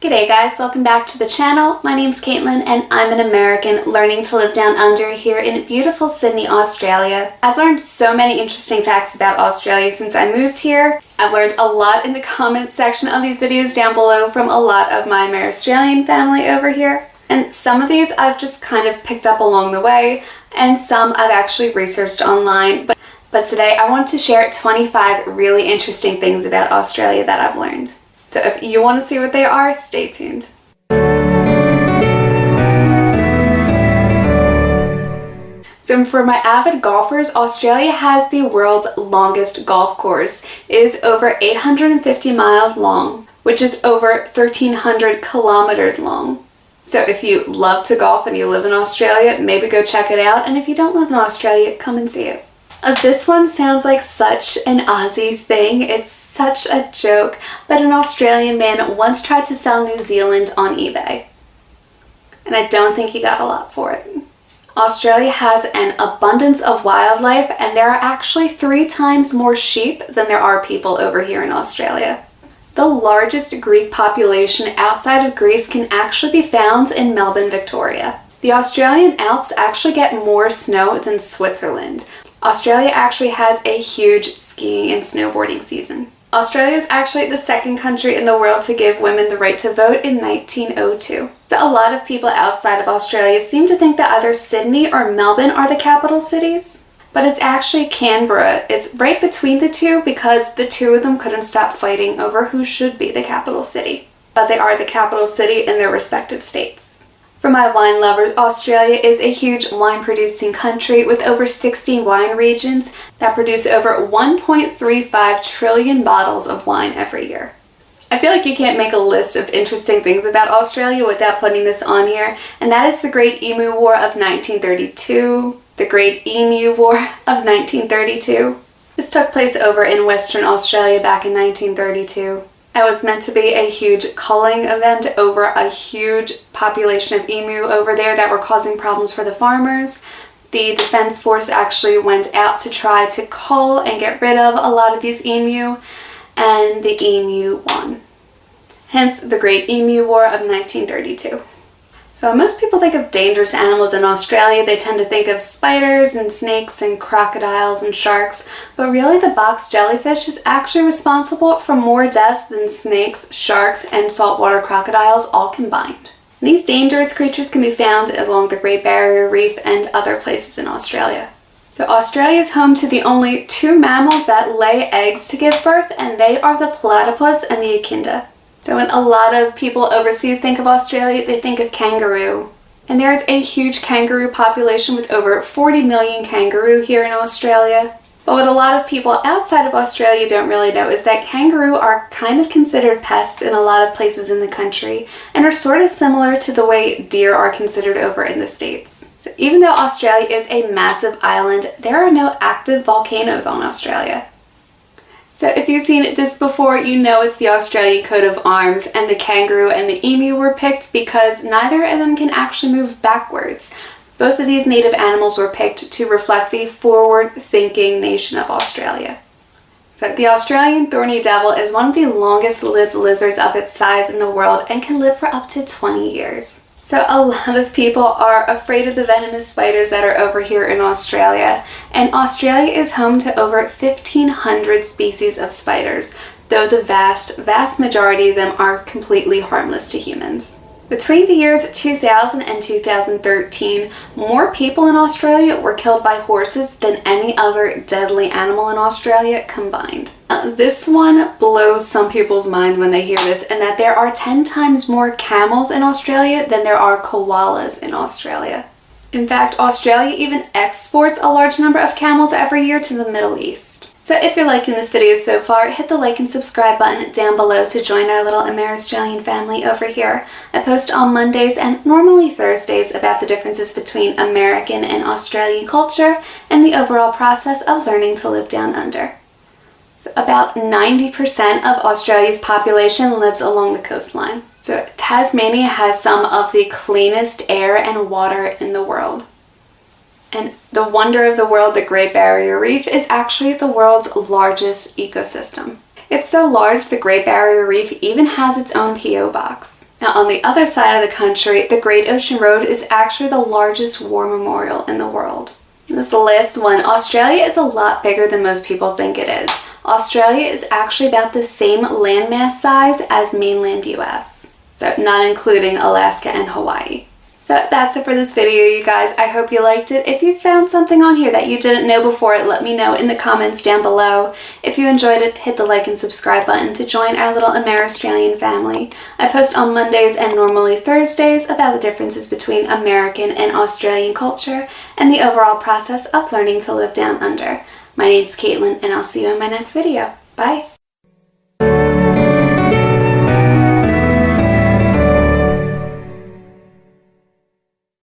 G'day guys, welcome back to the channel. My name's Caitlin and I'm an American learning to live down under here in beautiful Sydney, Australia. I've learned so many interesting facts about Australia since I moved here. I've learned a lot in the comments section of these videos down below from a lot of my Australian family over here. And some of these I've just kind of picked up along the way and some I've actually researched online. But today I want to share 25 really interesting things about Australia that I've learned. So if you want to see what they are, stay tuned. So for my avid golfers, Australia has the world's longest golf course. It is over 850 miles long, which is over 1,300 kilometers long. So if you love to golf and you live in Australia, maybe go check it out. And if you don't live in Australia, come and see it. This one sounds like such an Aussie thing. It's such a joke, but an Australian man once tried to sell New Zealand on eBay. And I don't think he got a lot for it. Australia has an abundance of wildlife, and there are actually 3 times more sheep than there are people over here in Australia. The largest Greek population outside of Greece can actually be found in Melbourne, Victoria. The Australian Alps actually get more snow than Switzerland. Australia actually has a huge skiing and snowboarding season. Australia is actually the second country in the world to give women the right to vote in 1902. So a lot of people outside of Australia seem to think that either Sydney or Melbourne are the capital cities, but it's actually Canberra. It's right between the two because the two of them couldn't stop fighting over who should be the capital city. But they are the capital city in their respective states. For my wine lovers, Australia is a huge wine producing country with over 60 wine regions that produce over 1.35 trillion bottles of wine every year. I feel like you can't make a list of interesting things about Australia without putting this on here, and that is the Great Emu War of 1932, the Great Emu War of 1932. This took place over in Western Australia back in 1932. It was meant to be a huge culling event over a huge population of emu over there that were causing problems for the farmers. The Defence Force actually went out to try to cull and get rid of a lot of these emu, and the emu won. Hence the Great Emu War of 1932. So when most people think of dangerous animals in Australia, they tend to think of spiders and snakes and crocodiles and sharks, but really the box jellyfish is actually responsible for more deaths than snakes, sharks, and saltwater crocodiles all combined. These dangerous creatures can be found along the Great Barrier Reef and other places in Australia. So Australia is home to the only 2 mammals that lay eggs to give birth, and they are the platypus and the echidna. So when a lot of people overseas think of Australia, they think of kangaroo. And there is a huge kangaroo population with over 40 million kangaroo here in Australia. But what a lot of people outside of Australia don't really know is that kangaroo are kind of considered pests in a lot of places in the country and are sort of similar to the way deer are considered over in the States. So even though Australia is a massive island, there are no active volcanoes on Australia. So if you've seen this before, you know it's the Australian coat of arms, and the kangaroo and the emu were picked because neither of them can actually move backwards. Both of these native animals were picked to reflect the forward-thinking nation of Australia. So the Australian thorny devil is one of the longest-lived lizards of its size in the world and can live for up to 20 years. So a lot of people are afraid of the venomous spiders that are over here in Australia, and Australia is home to over 1,500 species of spiders, though the vast majority of them are completely harmless to humans. Between the years 2000 and 2013, more people in Australia were killed by horses than any other deadly animal in Australia combined. This one blows some people's mind when they hear this, and that there are 10 times more camels in Australia than there are koalas in Australia. In fact, Australia even exports a large number of camels every year to the Middle East. So if you're liking this video so far, hit the like and subscribe button down below to join our little Australian family over here. I post on Mondays and normally Thursdays about the differences between American and Australian culture and the overall process of learning to live down under. So about 90% of Australia's population lives along the coastline. So Tasmania has some of the cleanest air and water in the world. And the wonder of the world, the Great Barrier Reef, is actually the world's largest ecosystem. It's so large, the Great Barrier Reef even has its own P.O. box. Now on the other side of the country, the Great Ocean Road is actually the largest war memorial in the world. This last one, Australia is a lot bigger than most people think it is. Australia is actually about the same landmass size as mainland US, so not including Alaska and Hawaii. So that's it for this video, you guys. I hope you liked it. If you found something on here that you didn't know before, let me know in the comments down below. If you enjoyed it, hit the like and subscribe button to join our little Amer-Australian family. I post on Mondays and normally Thursdays about the differences between American and Australian culture and the overall process of learning to live down under. My name's Caitlin, and I'll see you in my next video. Bye!